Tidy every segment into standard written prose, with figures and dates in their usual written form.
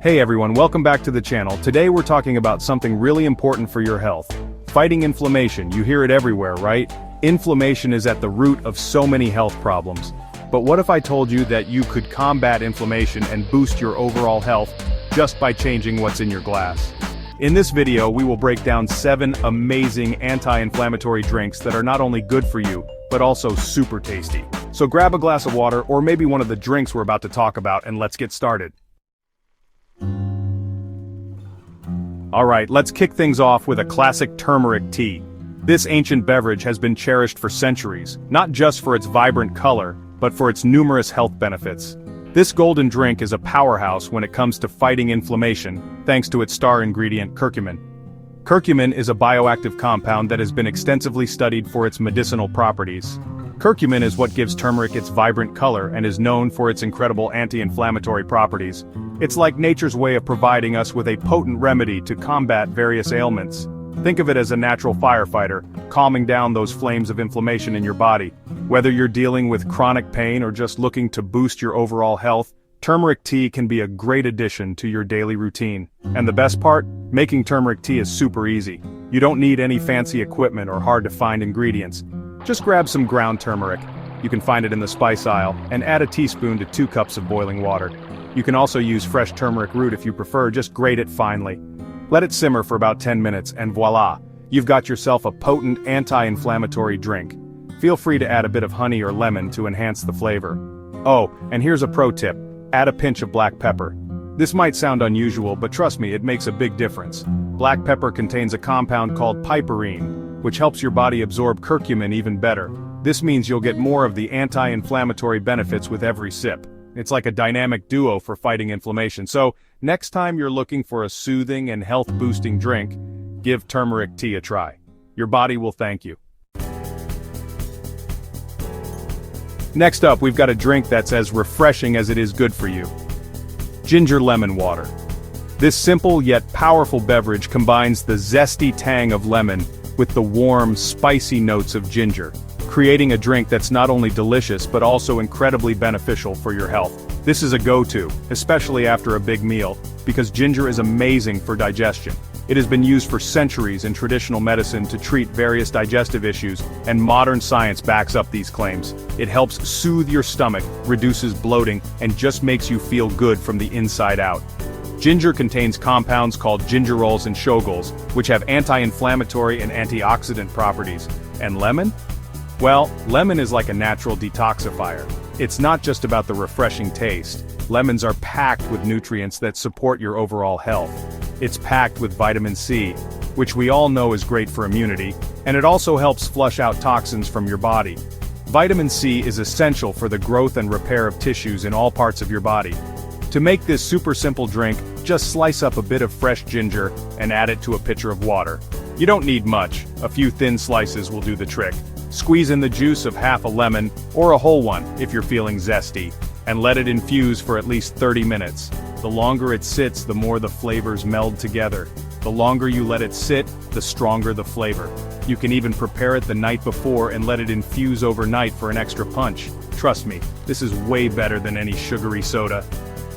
Hey everyone, welcome back to the channel. Today we're talking about something really important for your health. Fighting inflammation. You hear it everywhere, right? Inflammation is at the root of so many health problems. But what if I told you that you could combat inflammation and boost your overall health just by changing what's in your glass? In this video, we will break down 7 amazing anti-inflammatory drinks that are not only good for you, but also super tasty. So grab a glass of water or maybe one of the drinks we're about to talk about and let's get started. Alright, let's kick things off with a classic turmeric tea. This ancient beverage has been cherished for centuries, not just for its vibrant color, but for its numerous health benefits. This golden drink is a powerhouse when it comes to fighting inflammation, thanks to its star ingredient curcumin. Curcumin is a bioactive compound that has been extensively studied for its medicinal properties. Curcumin is what gives turmeric its vibrant color and is known for its incredible anti-inflammatory properties. It's like nature's way of providing us with a potent remedy to combat various ailments. Think of it as a natural firefighter, calming down those flames of inflammation in your body. Whether you're dealing with chronic pain or just looking to boost your overall health, turmeric tea can be a great addition to your daily routine. And the best part? Making turmeric tea is super easy. You don't need any fancy equipment or hard-to-find ingredients. Just grab some ground turmeric, you can find it in the spice aisle, and add a teaspoon to 2 cups of boiling water. You can also use fresh turmeric root if you prefer, just grate it finely. Let it simmer for about 10 minutes and voila, you've got yourself a potent anti-inflammatory drink. Feel free to add a bit of honey or lemon to enhance the flavor. Oh, and here's a pro tip, add a pinch of black pepper. This might sound unusual, but trust me, it makes a big difference. Black pepper contains a compound called piperine, which helps your body absorb curcumin even better. This means you'll get more of the anti-inflammatory benefits with every sip. It's like a dynamic duo for fighting inflammation. So, next time you're looking for a soothing and health-boosting drink, give turmeric tea a try. Your body will thank you. Next up, we've got a drink that's as refreshing as it is good for you. Ginger lemon water. This simple yet powerful beverage combines the zesty tang of lemon with the warm, spicy notes of ginger, creating a drink that's not only delicious but also incredibly beneficial for your health. This is a go-to, especially after a big meal, because ginger is amazing for digestion. It has been used for centuries in traditional medicine to treat various digestive issues, and modern science backs up these claims. It helps soothe your stomach, reduces bloating, and just makes you feel good from the inside out. Ginger contains compounds called gingerols and shogols, which have anti-inflammatory and antioxidant properties. And lemon? Well, lemon is like a natural detoxifier. It's not just about the refreshing taste. Lemons are packed with nutrients that support your overall health. It's packed with vitamin C, which we all know is great for immunity, and it also helps flush out toxins from your body. Vitamin C is essential for the growth and repair of tissues in all parts of your body. To make this super simple drink, just slice up a bit of fresh ginger and add it to a pitcher of water. You don't need much, a few thin slices will do the trick. Squeeze in the juice of half a lemon, or a whole one if you're feeling zesty, and let it infuse for at least 30 minutes. The longer it sits, the more the flavors meld together. The longer you let it sit, the stronger the flavor. You can even prepare it the night before and let it infuse overnight for an extra punch. Trust me, this is way better than any sugary soda.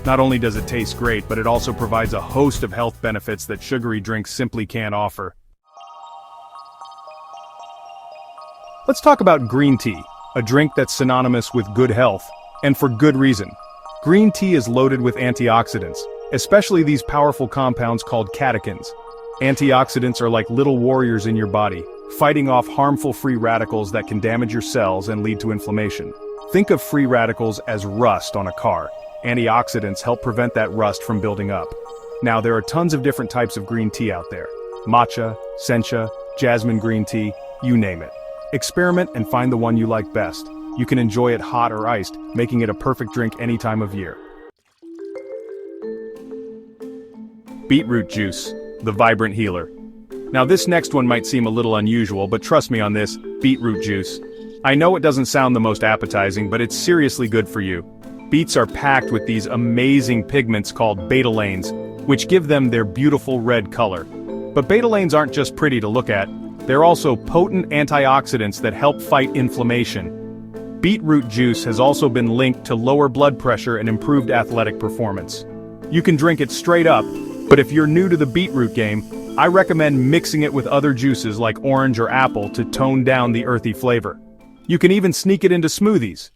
Not only does it taste great, but it also provides a host of health benefits that sugary drinks simply can't offer. Let's talk about green tea, a drink that's synonymous with good health, and for good reason. Green tea is loaded with antioxidants, especially these powerful compounds called catechins. Antioxidants are like little warriors in your body, fighting off harmful free radicals that can damage your cells and lead to inflammation. Think of free radicals as rust on a car. Antioxidants help prevent that rust from building up. Now, there are tons of different types of green tea out there. Matcha, sencha, jasmine green tea, you name it. Experiment and find the one you like best. You can enjoy it hot or iced, making it a perfect drink any time of year. Beetroot juice, the vibrant healer. Now this next one might seem a little unusual, but trust me on this, beetroot juice. I know it doesn't sound the most appetizing, but it's seriously good for you. Beets are packed with these amazing pigments called betalains, which give them their beautiful red color. But betalains aren't just pretty to look at, they're also potent antioxidants that help fight inflammation. Beetroot juice has also been linked to lower blood pressure and improved athletic performance. You can drink it straight up, but if you're new to the beetroot game, I recommend mixing it with other juices like orange or apple to tone down the earthy flavor. You can even sneak it into smoothies.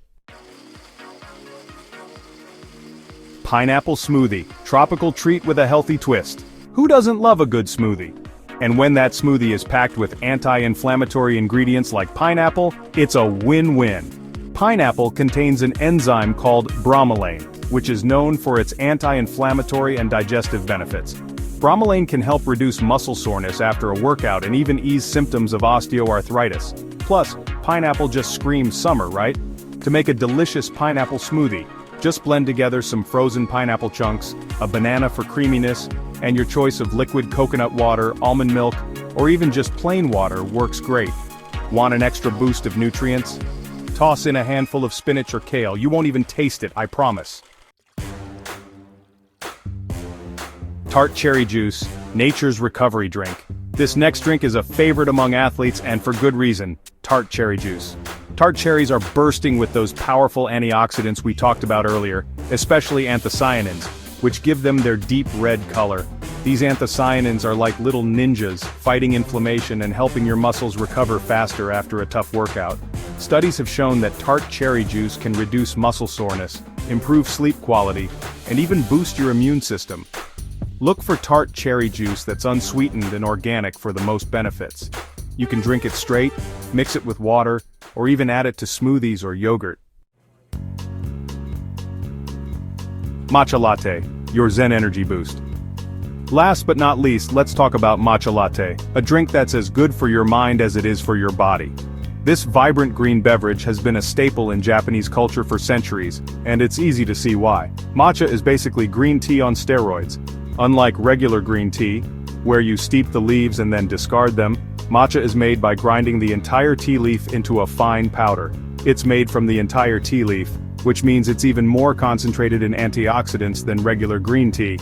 Pineapple smoothie, tropical treat with a healthy twist. Who doesn't love a good smoothie? And when that smoothie is packed with anti-inflammatory ingredients like pineapple, it's a win-win. Pineapple contains an enzyme called bromelain, which is known for its anti-inflammatory and digestive benefits. Bromelain can help reduce muscle soreness after a workout and even ease symptoms of osteoarthritis. Plus, pineapple just screams summer, right? To make a delicious pineapple smoothie, just blend together some frozen pineapple chunks, a banana for creaminess, and your choice of liquid coconut water, almond milk, or even just plain water works great. Want an extra boost of nutrients? Toss in a handful of spinach or kale. You won't even taste it, I promise. Tart cherry juice, nature's recovery drink. This next drink is a favorite among athletes and for good reason, tart cherry juice. Tart cherries are bursting with those powerful antioxidants we talked about earlier, especially anthocyanins, which give them their deep red color. These anthocyanins are like little ninjas, fighting inflammation and helping your muscles recover faster after a tough workout. Studies have shown that tart cherry juice can reduce muscle soreness, improve sleep quality, and even boost your immune system. Look for tart cherry juice that's unsweetened and organic for the most benefits. You can drink it straight, mix it with water, or even add it to smoothies or yogurt. Matcha latte, your Zen energy boost. Last but not least, let's talk about matcha latte, a drink that's as good for your mind as it is for your body. This vibrant green beverage has been a staple in Japanese culture for centuries, and it's easy to see why. Matcha is basically green tea on steroids. Unlike regular green tea, where you steep the leaves and then discard them, matcha is made by grinding the entire tea leaf into a fine powder. It's made from the entire tea leaf, which means it's even more concentrated in antioxidants than regular green tea.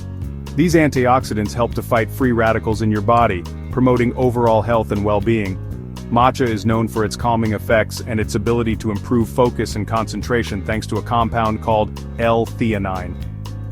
These antioxidants help to fight free radicals in your body, promoting overall health and well-being. Matcha is known for its calming effects and its ability to improve focus and concentration thanks to a compound called L-theanine.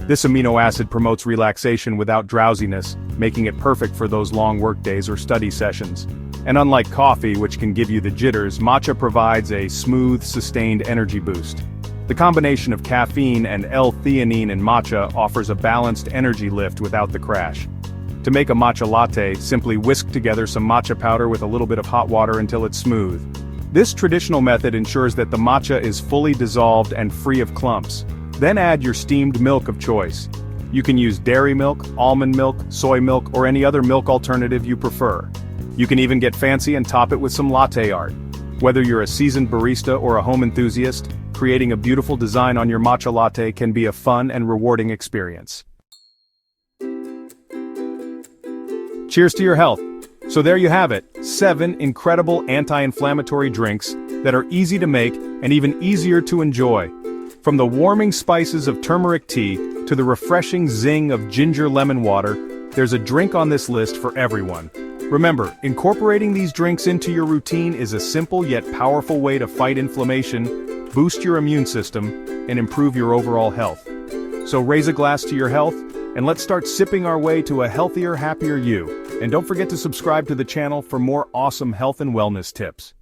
This amino acid promotes relaxation without drowsiness, making it perfect for those long workdays or study sessions. And unlike coffee, which can give you the jitters, matcha provides a smooth, sustained energy boost. The combination of caffeine and L-theanine in matcha offers a balanced energy lift without the crash. To make a matcha latte, simply whisk together some matcha powder with a little bit of hot water until it's smooth. This traditional method ensures that the matcha is fully dissolved and free of clumps. Then add your steamed milk of choice. You can use dairy milk, almond milk, soy milk, or any other milk alternative you prefer. You can even get fancy and top it with some latte art. Whether you're a seasoned barista or a home enthusiast, creating a beautiful design on your matcha latte can be a fun and rewarding experience. Cheers to your health. So there you have it, 7 incredible anti-inflammatory drinks that are easy to make and even easier to enjoy. From the warming spices of turmeric tea to the refreshing zing of ginger lemon water, there's a drink on this list for everyone. Remember, incorporating these drinks into your routine is a simple yet powerful way to fight inflammation, boost your immune system, and improve your overall health. So raise a glass to your health, and let's start sipping our way to a healthier, happier you. And don't forget to subscribe to the channel for more awesome health and wellness tips.